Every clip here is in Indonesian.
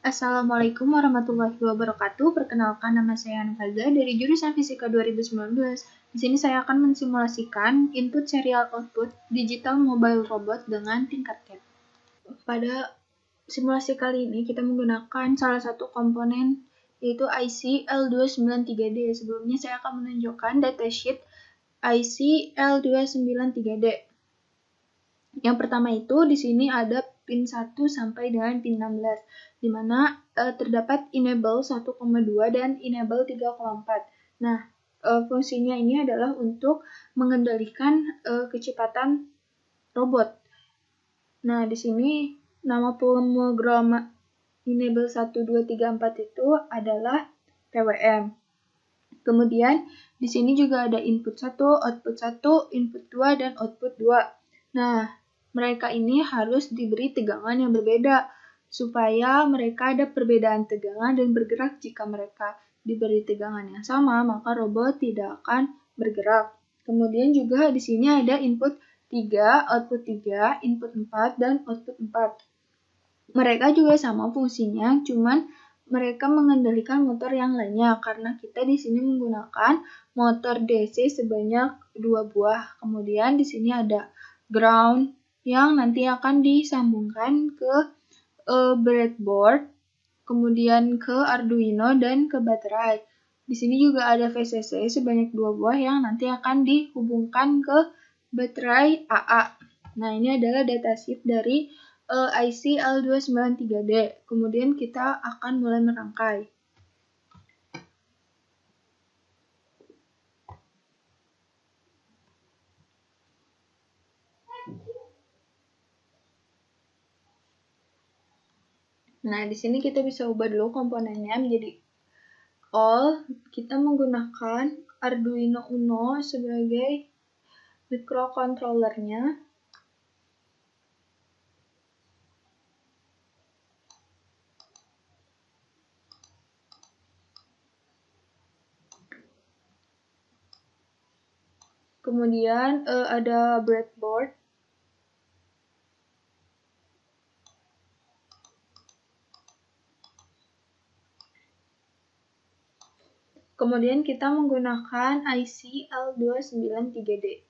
Assalamualaikum warahmatullahi wabarakatuh. Perkenalkan, nama saya Anfaza dari jurusan Fisika 2019. Di sini saya akan mensimulasikan input serial output digital mobile robot dengan tingkat CAD. Pada simulasi kali ini kita menggunakan salah satu komponen yaitu IC L293D. Sebelumnya saya akan menunjukkan datasheet IC L293D. Yang pertama itu di sini ada pin 1 sampai dengan pin 16, di mana terdapat enable 1,2 dan enable 3,4. Nah, fungsinya ini adalah untuk mengendalikan kecepatan robot. Nah, di sini nama pemrogram enable 1, 2, 3, 4 itu adalah PWM. Kemudian di sini juga ada input 1, output 1, input 2, dan output 2. Nah, mereka ini harus diberi tegangan yang berbeda, supaya mereka ada perbedaan tegangan dan bergerak. Jika mereka diberi tegangan yang sama, maka robot tidak akan bergerak. Kemudian juga di sini ada input 3, output 3, input 4, dan output 4. Mereka juga sama fungsinya, cuman mereka mengendalikan motor yang lainnya karena kita di sini menggunakan motor DC sebanyak 2 buah. Kemudian di sini ada ground yang nanti akan disambungkan ke breadboard, kemudian ke Arduino dan ke baterai. Di sini juga ada VCC sebanyak 2 buah yang nanti akan dihubungkan ke baterai AA. Nah, ini adalah datasheet dari IC L293D. Kemudian kita akan mulai merangkai. Nah, di sini kita bisa ubah dulu komponennya menjadi all. Kita menggunakan Arduino Uno sebagai microcontrollernya. Kemudian ada breadboard. Kemudian kita menggunakan IC L293D.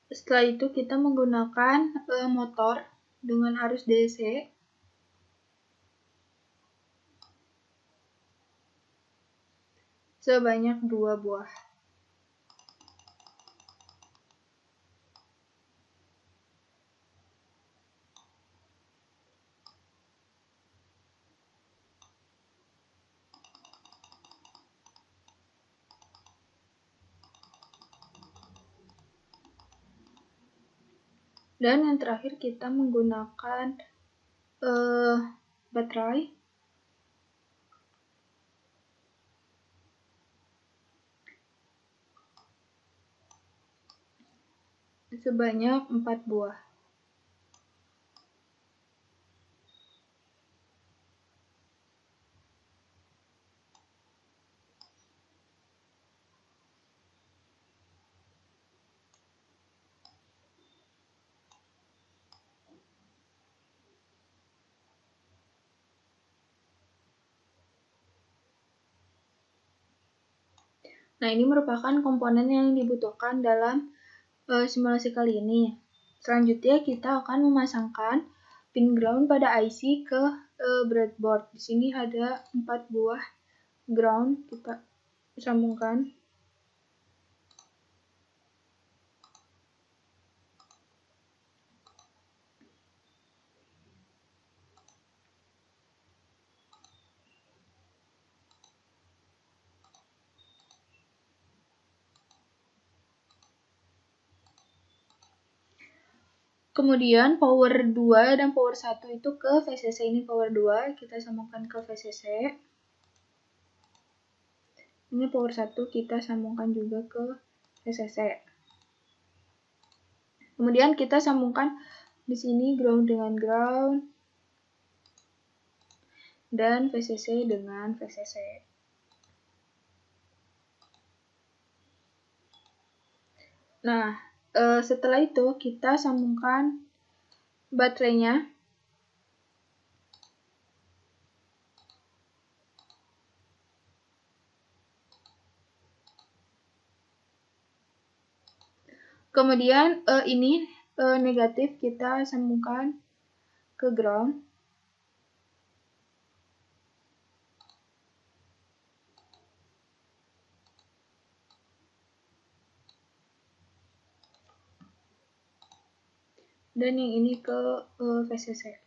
Setelah itu kita menggunakan motor dengan arus DC. Sebanyak 2 buah. Dan yang terakhir kita menggunakan baterai sebanyak 4 buah. Nah, ini merupakan komponen yang dibutuhkan dalam simulasi kali ini. Selanjutnya kita akan memasangkan pin ground pada IC ke breadboard. Di sini ada 4 buah ground, kita sambungkan. Kemudian power 2 dan power 1 itu ke VCC. Ini power 2, kita sambungkan ke VCC. Ini power 1, kita sambungkan juga ke VCC. Kemudian kita sambungkan di sini ground dengan ground. dan VCC dengan VCC. Nah, setelah itu kita sambungkan baterainya. Kemudian ini negatif kita sambungkan ke ground. Dan yang ini ke VCC.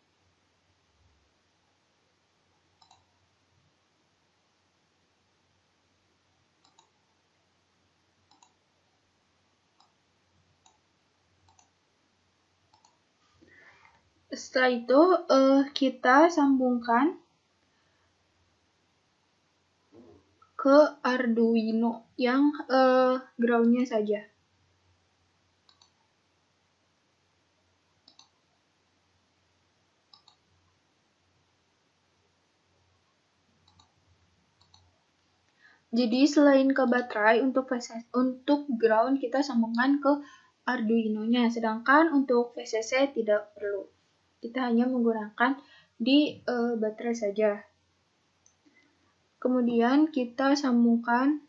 Setelah itu kita sambungkan ke Arduino yang ground-nya saja. Jadi selain ke baterai, untuk ground kita sambungkan ke Arduino-nya, sedangkan untuk VCC tidak perlu. Kita hanya menggunakan di baterai saja. Kemudian kita sambungkan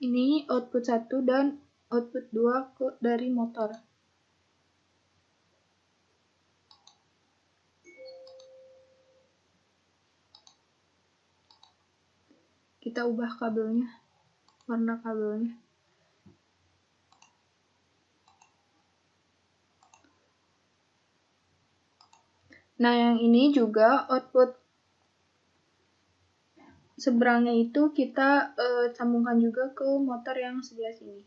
ini output 1 dan output 2 dari motor. Kita ubah kabelnya, warna kabelnya. Nah, yang ini juga output seberangnya itu kita sambungkan juga ke motor yang sebelah sini.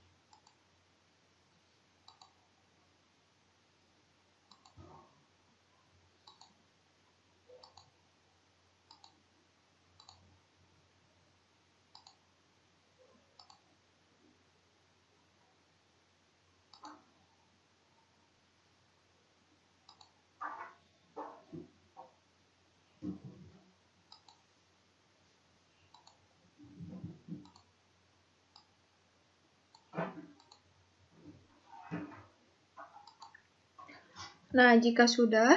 Nah, jika sudah,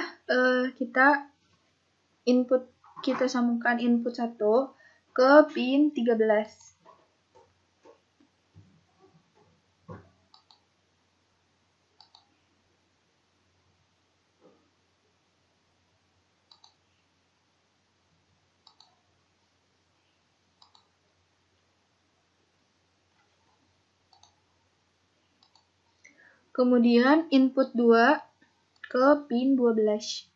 kita sambungkan input 1 ke pin 13. Kemudian input 2 ke pin 12.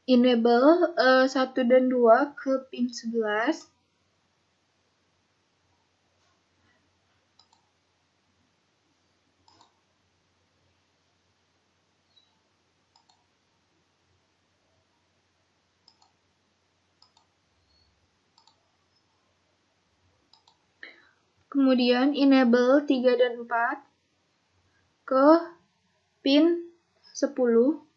Enable 1 dan 2 ke pin 11. Kemudian enable 3 dan 4 ke pin 10.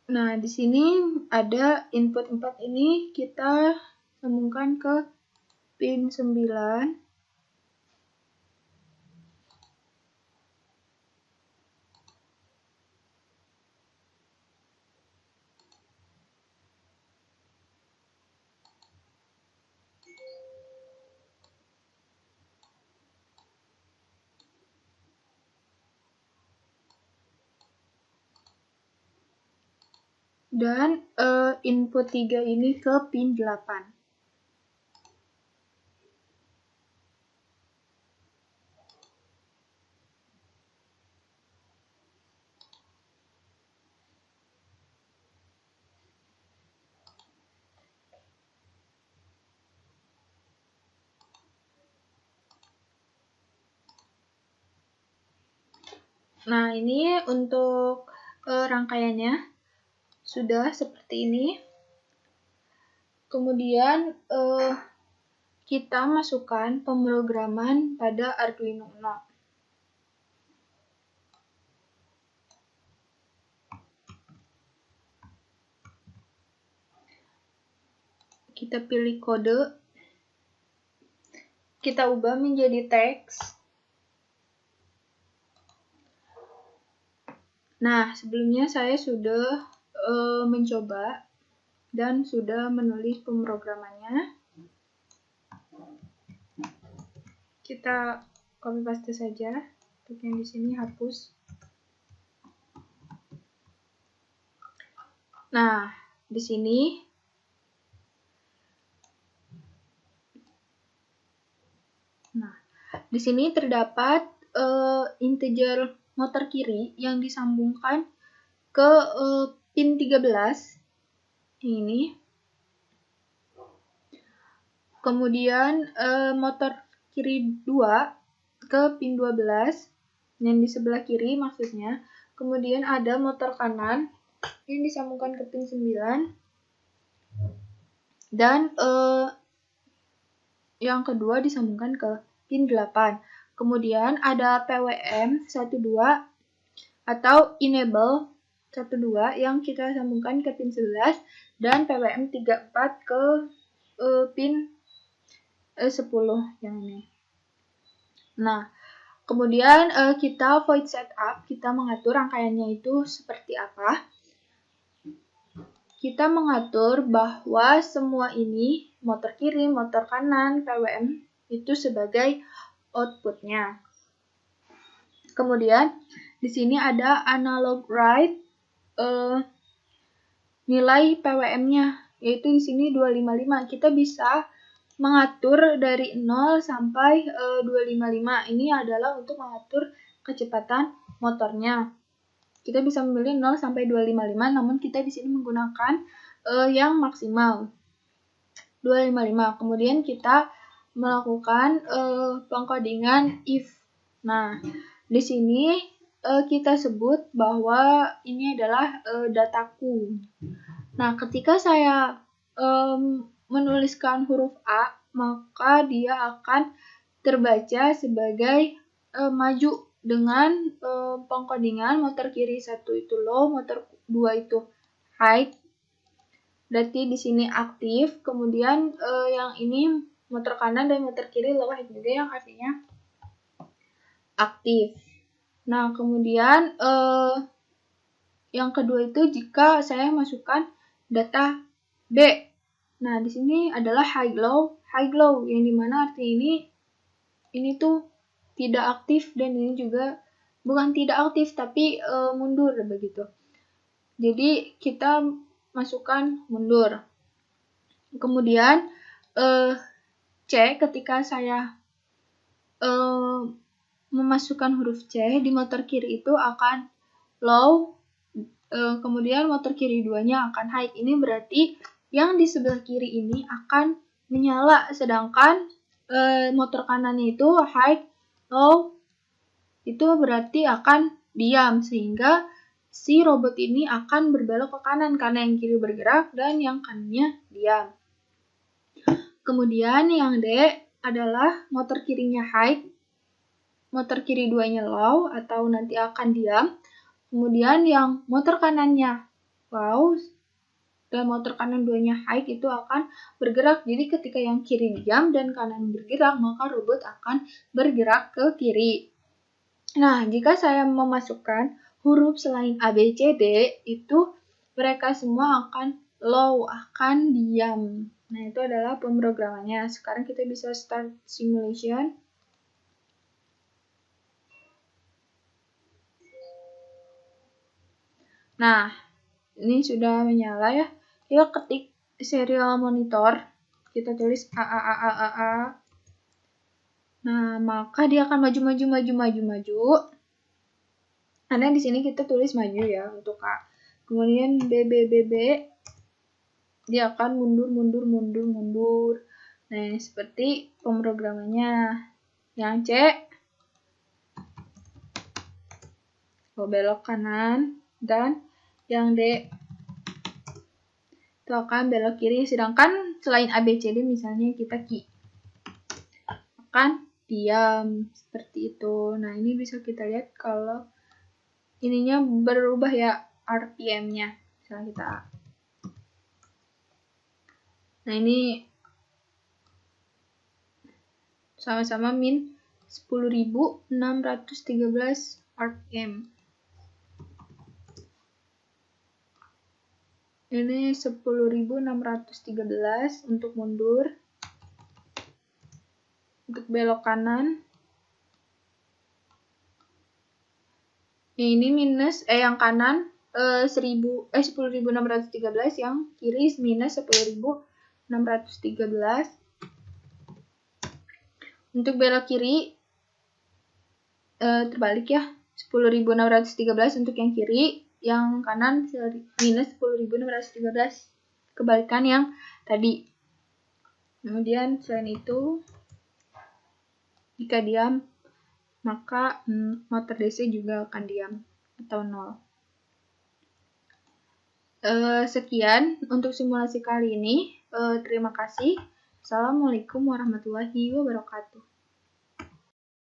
Nah, di sini ada input 4 ini kita sambungkan ke pin 9. Dan input 3 ini ke pin 8. Nah, ini untuk rangkaiannya sudah seperti ini. Kemudian kita masukkan pemrograman pada Arduino Uno. Kita pilih kode, kita ubah menjadi teks. Nah, sebelumnya saya sudah mencoba dan sudah menulis pemrogramannya. Kita copy paste saja. Untuk yang di sini hapus. Nah, di sini terdapat integer motor kiri yang disambungkan ke pin 13 ini. Kemudian motor kiri 2 ke pin 12 yang di sebelah kiri maksudnya. Kemudian ada motor kanan yang disambungkan ke pin 9. Dan yang kedua disambungkan ke pin 8. Kemudian ada PWM 12 atau enable 12 yang kita sambungkan ke pin 11 dan PWM 34 ke pin 10 yang ini. Nah, kemudian kita void setup, kita mengatur rangkaiannya itu seperti apa. Kita mengatur bahwa semua ini, motor kiri, motor kanan, PWM, itu sebagai outputnya. Kemudian, di sini ada analog write nilai PWM-nya, yaitu di sini 255. Kita bisa mengatur dari 0 sampai 255. Ini adalah untuk mengatur kecepatan motornya. Kita bisa memilih 0 sampai 255, namun kita di sini menggunakan yang maksimal 255. Kemudian kita melakukan pengkodingan if. Nah, di sini kita sebut bahwa ini adalah dataku. Nah, ketika saya menuliskan huruf A, maka dia akan terbaca sebagai maju dengan pengkodingan motor kiri 1 itu low, motor 2 itu high. Berarti di sini aktif, kemudian yang ini motor kanan dan motor kiri low high juga yang artinya aktif. Nah, kemudian yang kedua itu jika saya masukkan data B. Nah, di sini adalah high low, yang dimana artinya ini tuh tidak aktif dan ini juga bukan tidak aktif tapi mundur begitu. Jadi kita masukkan mundur. Kemudian C, ketika saya memasukkan huruf C di motor kiri itu akan low, kemudian motor kiri 2-nya akan high. Ini berarti yang di sebelah kiri ini akan menyala, sedangkan motor kanannya itu high, low, itu berarti akan diam, sehingga si robot ini akan berbelok ke kanan karena yang kiri bergerak dan yang kanannya diam. Kemudian yang D adalah motor kirinya high, motor kiri 2-nya low atau nanti akan diam. Kemudian yang motor kanannya low dan motor kanan 2-nya high itu akan bergerak. Jadi ketika yang kiri diam dan kanan bergerak, maka robot akan bergerak ke kiri. Nah, jika saya memasukkan huruf selain A, B, C, D, itu mereka semua akan low, akan diam. Nah, itu adalah pemrogramannya. Sekarang kita bisa start simulation. Nah, ini sudah menyala ya. Kita ketik serial monitor. Kita tulis A. Nah, maka dia akan maju. Karena di sini kita tulis maju ya untuk A. Kemudian B. Dia akan mundur. Nah, seperti pemrogramannya. Yang C belok kanan, dan yang D itu akan belok kiri. Sedangkan selain ABCD misalnya kita Q akan diam seperti itu. Nah, ini bisa kita lihat kalau ininya berubah ya, RPM-nya. Misalnya kita nah, ini sama-sama min 10.613 RPM. Ini 10.613 untuk mundur. Untuk belok kanan. Ini minus yang kanan 10.613, yang kiri minus 10.613. Untuk belok kiri terbalik ya, 10.613 untuk yang kiri, yang kanan minus 10.613, kebalikan yang tadi. Kemudian selain itu, jika diam maka motor DC juga akan diam atau 0. Sekian untuk simulasi kali ini. Terima kasih. Assalamualaikum warahmatullahi wabarakatuh.